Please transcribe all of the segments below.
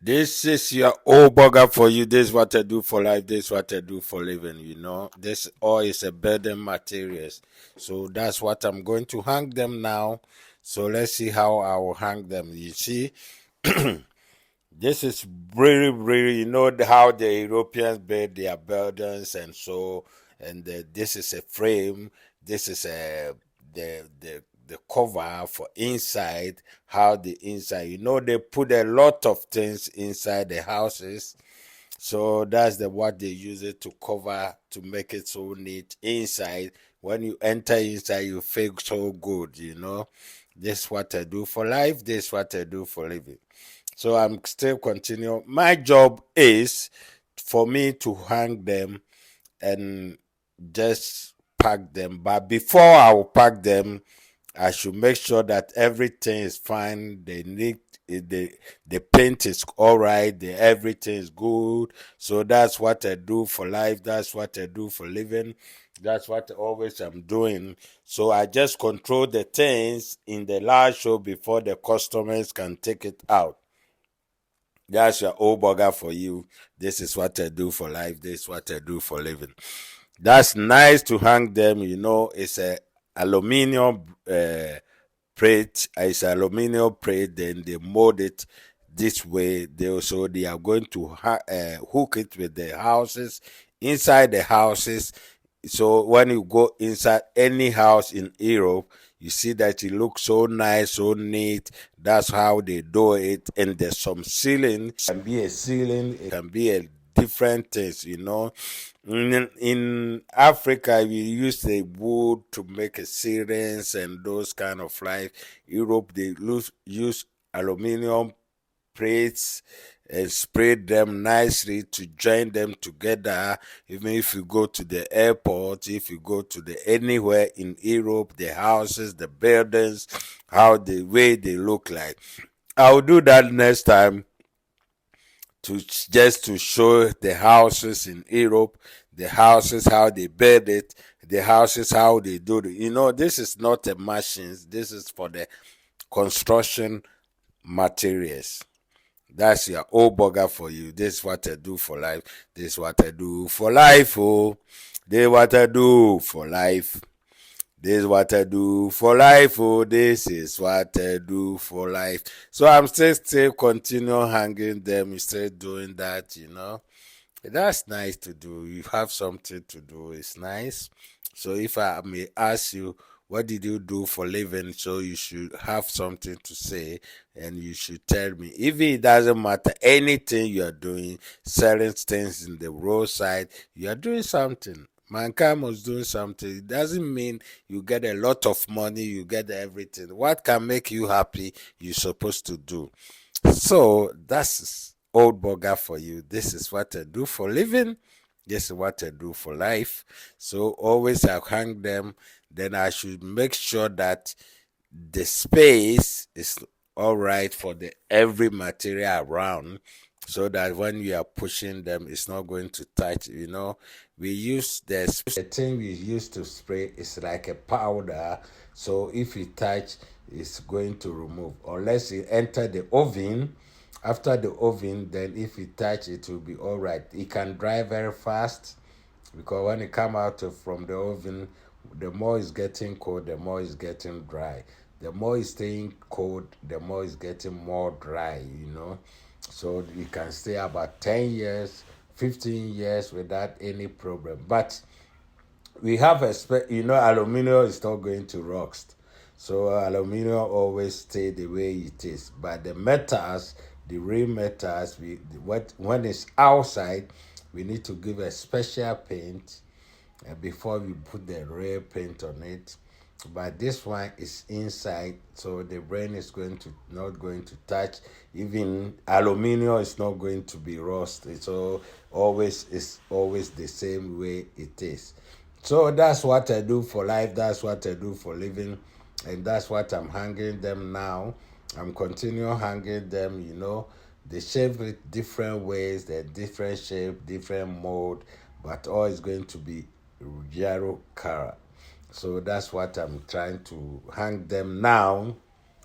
This is your old Boga for you. This is what I do for life. This is what I do for living. This all is a building materials. So that's what I'm going to hang them now. So let's see how I will hang them. You see, this is really, really, how the Europeans build their buildings and so, and this is a frame. This is the cover for inside. How the inside, they put a lot of things inside the houses. So that's what they use it to cover to make it so neat inside. When you enter inside, you feel so good. This is what I do for life. This is what I do for living. So I'm still continuing. My job is for me to hang them and just pack them. But before I will pack them, I should make sure that everything is fine. The paint is all right. Everything is good. So that's what I do for life. That's what I do for living. That's what always I'm doing. So I just control the things in the large show before the customers can take it out. That's your old burger for you. This is what I do for life. This is what I do for living. That's nice to hang them. It's a aluminium plate. It's aluminium plate. Then they mold it this way. They are going to hook it with the houses inside the houses. So when you go inside any house in Europe, you see that it looks so nice, so neat. That's how they do it. And there's some ceiling. It can be a ceiling. It can be a different things. In Africa, we use the wood to make a ceilings and those kind of life. Europe, they use aluminium plates and spread them nicely to join them together. Even if you go to the airport, if you go to anywhere in Europe, the houses, the buildings, how the way they look like. I'll do that next time to show the houses in Europe, the houses how they build it, the houses how they do it. This is not a machines. This is for the construction materials. That's your old burger for you. This is what I do for life. This is what I do for life. Oh, this is what I do for life. This is what I do for life. Oh, this is what I do for life. So I'm still continue hanging them, still doing that. That's nice to do. You have something to do. It's nice. So if I may ask you, what did you do for living? So you should have something to say and you should tell me. If it doesn't matter anything you are doing, selling things in the roadside, you are doing something. Mankind was doing something. It doesn't mean you get a lot of money, you get everything. What can make you happy, you're supposed to do. So that's old burger for you. This is what I do for living. This is what I do for life. So always I hang them. Then I should make sure that the space is all right for the every material around, so that when you are pushing them, it's not going to touch. We use the thing we use to spray is like a powder. So if you touch, it's going to remove. Unless you enter the oven. After the oven, then if you touch, it will be all right. It can dry very fast because when it come out from the oven, the more it's getting cold, the more it's getting dry. The more it's staying cold, the more it's getting more dry. So you can stay about 10 years, 15 years without any problem. But we have aluminum is not going to rust. So aluminum always stay the way it is. But the metals, the real metals, when it's outside, we need to give a special paint before we put the real paint on it. But this one is inside, so the brain is not going to touch. Even aluminum is not going to be rust. It's always the same way it is. So that's what I do for life. That's what I do for living, and that's what I'm hanging them now. I'm continuing hanging them. They shape it different ways. They're different shape, different mold, but all is going to be yellow color. So that's what I'm trying to hang them now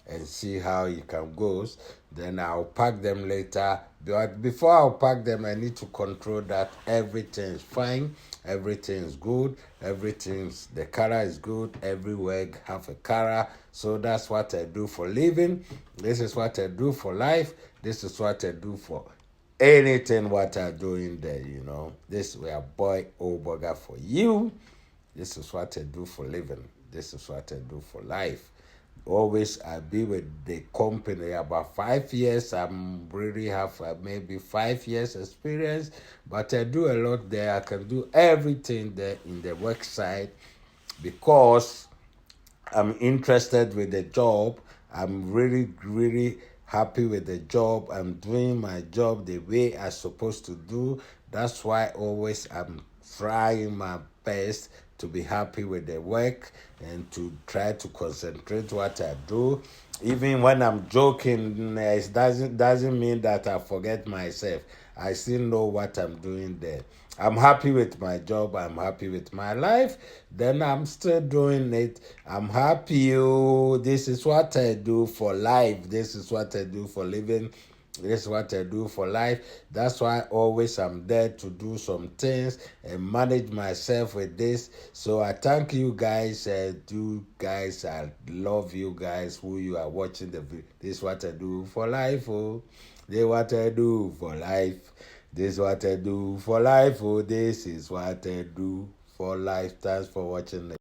and see how it can goes. Then I'll pack them later. But before I'll pack them, I need to control that everything is fine, everything is good, the color is good, everywhere have a color. So that's what I do for living. This is what I do for life. This is what I do for anything what I do in there. This we are boy Boga for you. This is what I do for living. This is what I do for life. Always I be with the company about 5 years. I'm really have maybe 5 years experience, but I do a lot there. I can do everything there in the work side because I'm interested with the job. I'm really, really happy with the job. I'm doing my job the way I'm supposed to do. That's why always I'm trying my best to be happy with the work and to try to concentrate what I do. Even when I'm joking, it doesn't mean that I forget myself. I still know what I'm doing there. I'm happy with my job. I'm happy with my life. Then I'm still doing it. I'm happy. Oh, this is what I do for life. This is what I do for living. This is what I do for life. That's why always I'm there to do some things and manage myself with this. So I thank you guys. I love you guys who you are watching the video. This is what I do for life. Oh, this is what I do for life. This is what I do for life. Oh, this is what I do for life. Thanks for watching.